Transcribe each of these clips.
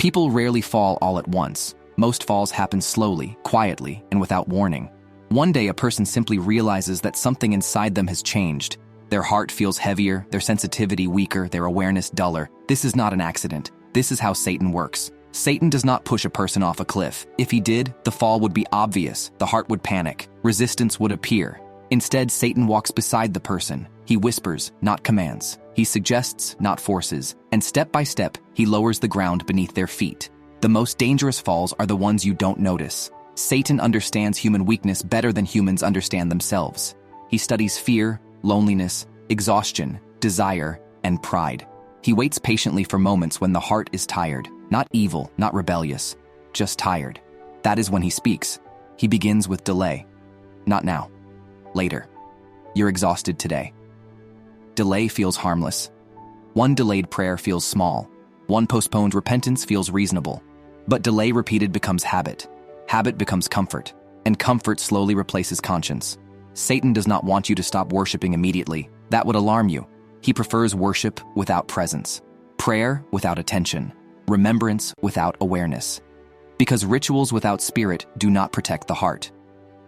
People rarely fall all at once. Most falls happen slowly, quietly, and without warning. One day, a person simply realizes that something inside them has changed. Their heart feels heavier, their sensitivity weaker, their awareness duller. This is not an accident. This is how Satan works. Satan does not push a person off a cliff. If he did, the fall would be obvious, the heart would panic, resistance would appear. Instead, Satan walks beside the person. He whispers, not commands. He suggests, not forces. And step by step, he lowers the ground beneath their feet. The most dangerous falls are the ones you don't notice. Satan understands human weakness better than humans understand themselves. He studies fear, loneliness, exhaustion, desire, and pride. He waits patiently for moments when the heart is tired, not evil, not rebellious, just tired. That is when he speaks. He begins with delay. Not now. Later. You're exhausted today. Delay feels harmless. One delayed prayer feels small. One postponed repentance feels reasonable. But delay repeated becomes habit. Habit becomes comfort. And comfort slowly replaces conscience. Satan does not want you to stop worshiping immediately. That would alarm you. He prefers worship without presence, prayer without attention, remembrance without awareness. Because rituals without spirit do not protect the heart.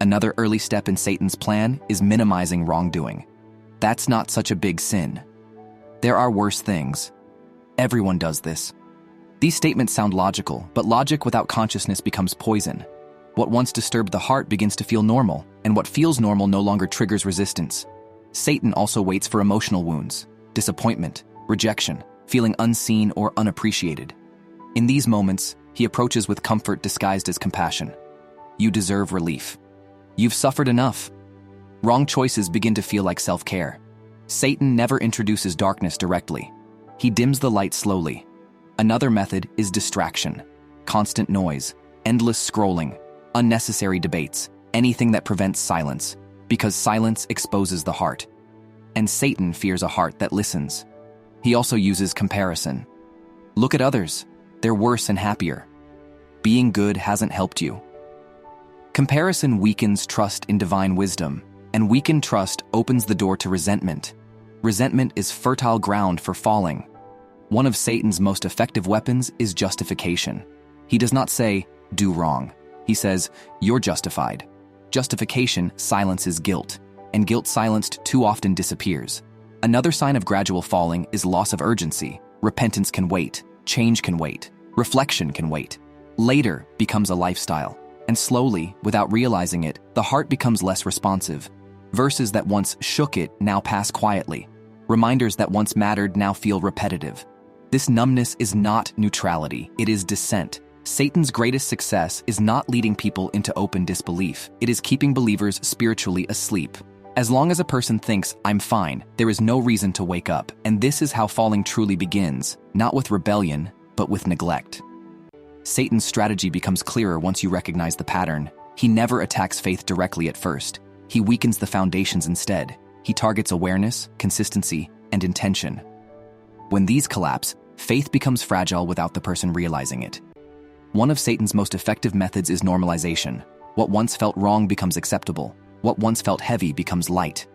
Another early step in Satan's plan is minimizing wrongdoing. That's not such a big sin. There are worse things. Everyone does this. These statements sound logical, but logic without consciousness becomes poison. What once disturbed the heart begins to feel normal, and what feels normal no longer triggers resistance. Satan also waits for emotional wounds, disappointment, rejection, feeling unseen or unappreciated. In these moments, he approaches with comfort disguised as compassion. You deserve relief. You've suffered enough. Wrong choices begin to feel like self-care. Satan never introduces darkness directly. He dims the light slowly. Another method is distraction. Constant noise, endless scrolling, unnecessary debates, anything that prevents silence, because silence exposes the heart. And Satan fears a heart that listens. He also uses comparison. Look at others. They're worse and happier. Being good hasn't helped you. Comparison weakens trust in divine wisdom, and weakened trust opens the door to resentment. Resentment is fertile ground for falling. One of Satan's most effective weapons is justification. He does not say, do wrong. He says, you're justified. Justification silences guilt, and guilt silenced too often disappears. Another sign of gradual falling is loss of urgency. Repentance can wait, change can wait, reflection can wait. Later becomes a lifestyle, and slowly, without realizing it, the heart becomes less responsive. Verses that once shook it now pass quietly. Reminders that once mattered now feel repetitive. This numbness is not neutrality, it is dissent. Satan's greatest success is not leading people into open disbelief. It is keeping believers spiritually asleep. As long as a person thinks, I'm fine, there is no reason to wake up. And this is how falling truly begins, not with rebellion, but with neglect. Satan's strategy becomes clearer once you recognize the pattern. He never attacks faith directly at first. He weakens the foundations instead. He targets awareness, consistency, and intention. When these collapse, faith becomes fragile without the person realizing it. One of Satan's most effective methods is normalization. What once felt wrong becomes acceptable. What once felt heavy becomes light.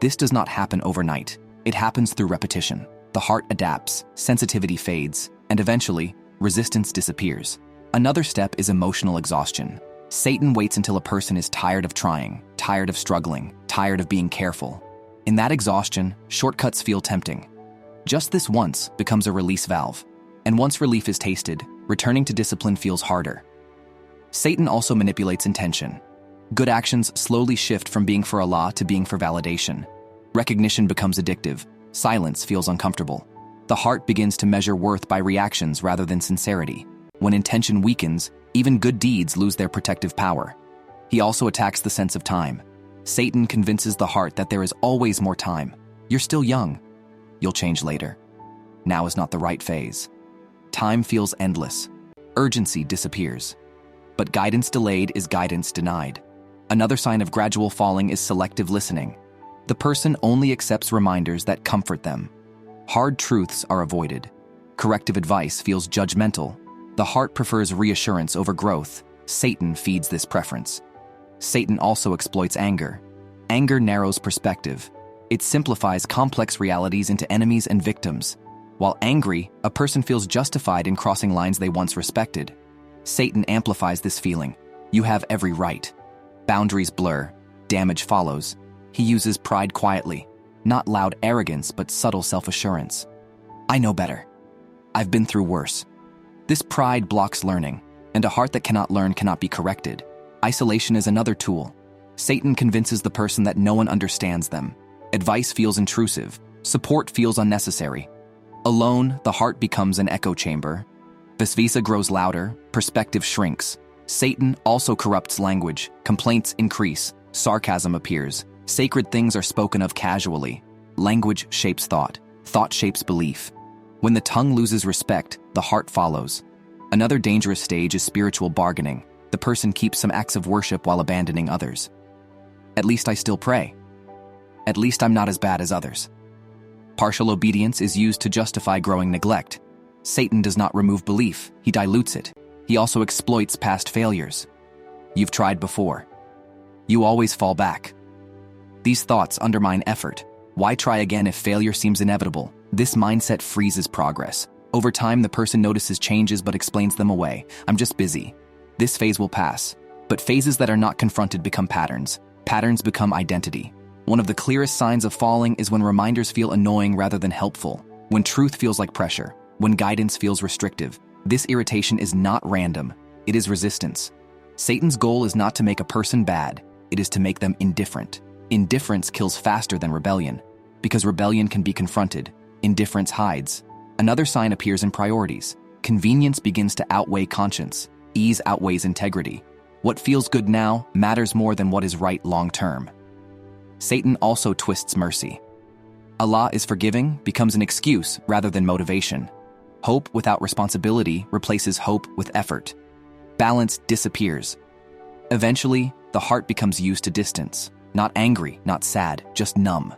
This does not happen overnight. It happens through repetition. The heart adapts, sensitivity fades, and eventually, resistance disappears. Another step is emotional exhaustion. Satan waits until a person is tired of trying, tired of struggling, tired of being careful. In that exhaustion, shortcuts feel tempting. Just this once becomes a release valve. And once relief is tasted, returning to discipline feels harder. Satan also manipulates intention. Good actions slowly shift from being for Allah to being for validation. Recognition becomes addictive. Silence feels uncomfortable. The heart begins to measure worth by reactions rather than sincerity. When intention weakens, even good deeds lose their protective power. He also attacks the sense of time. Satan convinces the heart that there is always more time. You're still young. You'll change later. Now is not the right phase. Time feels endless. Urgency disappears. But guidance delayed is guidance denied. Another sign of gradual falling is selective listening. The person only accepts reminders that comfort them. Hard truths are avoided. Corrective advice feels judgmental. The heart prefers reassurance over growth. Satan feeds this preference. Satan also exploits anger. Anger narrows perspective. It simplifies complex realities into enemies and victims. While angry, a person feels justified in crossing lines they once respected. Satan amplifies this feeling. You have every right. Boundaries blur. Damage follows. He uses pride quietly. Not loud arrogance, but subtle self-assurance. I know better. I've been through worse. This pride blocks learning, and a heart that cannot learn cannot be corrected. Isolation is another tool. Satan convinces the person that no one understands them. Advice feels intrusive. Support feels unnecessary. Alone, the heart becomes an echo chamber. Visvisa grows louder, perspective shrinks. Satan also corrupts language. Complaints increase. Sarcasm appears. Sacred things are spoken of casually. Language shapes thought. Thought shapes belief. When the tongue loses respect, the heart follows. Another dangerous stage is spiritual bargaining. The person keeps some acts of worship while abandoning others. At least I still pray. At least I'm not as bad as others. Partial obedience is used to justify growing neglect. Satan does not remove belief, he dilutes it. He also exploits past failures. You've tried before. You always fall back. These thoughts undermine effort. Why try again if failure seems inevitable? This mindset freezes progress. Over time, the person notices changes but explains them away. I'm just busy. This phase will pass. But phases that are not confronted become patterns. Patterns become identity. One of the clearest signs of falling is when reminders feel annoying rather than helpful, when truth feels like pressure, when guidance feels restrictive. This irritation is not random, it is resistance. Satan's goal is not to make a person bad, it is to make them indifferent. Indifference kills faster than rebellion. Because rebellion can be confronted, indifference hides. Another sign appears in priorities. Convenience begins to outweigh conscience. Ease outweighs integrity. What feels good now matters more than what is right long-term. Satan also twists mercy. Allah is forgiving becomes an excuse rather than motivation. Hope without responsibility replaces hope with effort. Balance disappears. Eventually, the heart becomes used to distance. Not angry, not sad, just numb.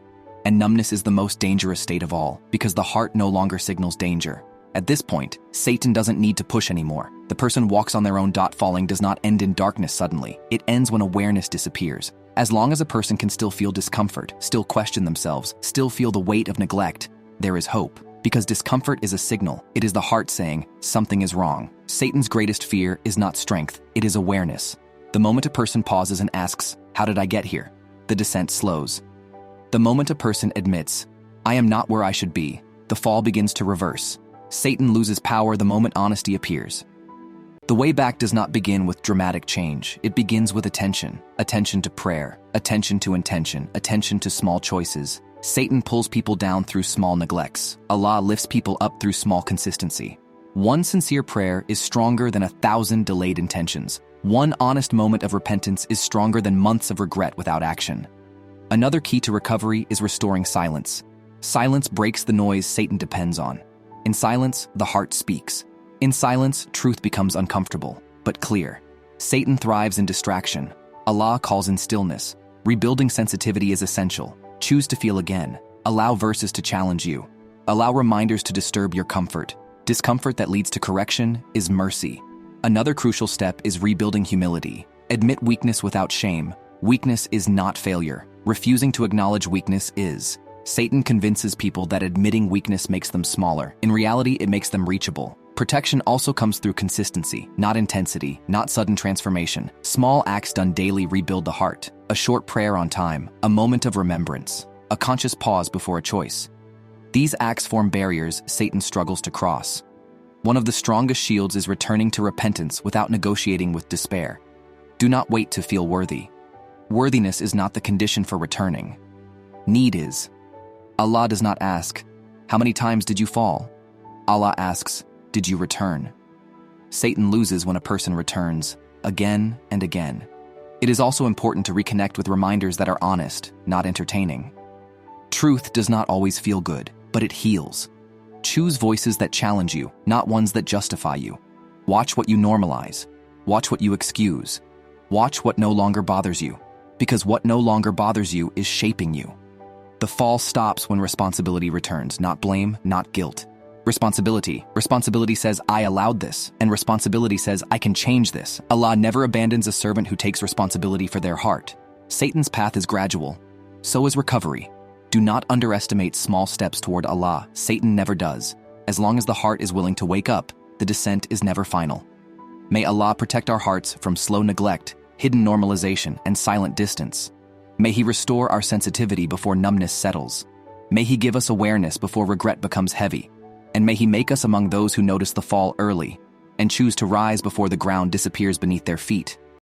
And numbness is the most dangerous state of all, because the heart no longer signals danger. At this point, Satan doesn't need to push anymore. The person walks on their own. Falling does not end in darkness suddenly. It ends when awareness disappears. As long as a person can still feel discomfort, still question themselves, still feel the weight of neglect, there is hope. Because discomfort is a signal. It is the heart saying, something is wrong. Satan's greatest fear is not strength, it is awareness. The moment a person pauses and asks, how did I get here? The descent slows. The moment a person admits, I am not where I should be, the fall begins to reverse. Satan loses power the moment honesty appears. The way back does not begin with dramatic change. It begins with attention. Attention to prayer, attention to intention, attention to small choices. Satan pulls people down through small neglects. Allah lifts people up through small consistency. One sincere prayer is stronger than 1,000 delayed intentions. One honest moment of repentance is stronger than months of regret without action. Another key to recovery is restoring silence. Silence breaks the noise Satan depends on. In silence, the heart speaks. In silence, truth becomes uncomfortable, but clear. Satan thrives in distraction. Allah calls in stillness. Rebuilding sensitivity is essential. Choose to feel again. Allow verses to challenge you. Allow reminders to disturb your comfort. Discomfort that leads to correction is mercy. Another crucial step is rebuilding humility. Admit weakness without shame. Weakness is not failure. Refusing to acknowledge weakness is. Satan convinces people that admitting weakness makes them smaller. In reality, it makes them reachable. Protection also comes through consistency, not intensity, not sudden transformation. Small acts done daily rebuild the heart. A short prayer on time, a moment of remembrance, a conscious pause before a choice. These acts form barriers Satan struggles to cross. One of the strongest shields is returning to repentance without negotiating with despair. Do not wait to feel worthy. Worthiness is not the condition for returning. Need is. Allah does not ask, how many times did you fall? Allah asks, did you return? Satan loses when a person returns, again and again. It is also important to reconnect with reminders that are honest, not entertaining. Truth does not always feel good, but it heals. Choose voices that challenge you, not ones that justify you. Watch what you normalize. Watch what you excuse. Watch what no longer bothers you, because what no longer bothers you is shaping you. The fall stops when responsibility returns, not blame, not guilt. Responsibility says, I allowed this, and responsibility says, I can change this. Allah never abandons a servant who takes responsibility for their heart. Satan's path is gradual. So is recovery. Do not underestimate small steps toward Allah. Satan never does. As long as the heart is willing to wake up, the descent is never final. May Allah protect our hearts from slow neglect, hidden normalization, and silent distance. May He restore our sensitivity before numbness settles. May He give us awareness before regret becomes heavy. And may He make us among those who notice the fall early and choose to rise before the ground disappears beneath their feet.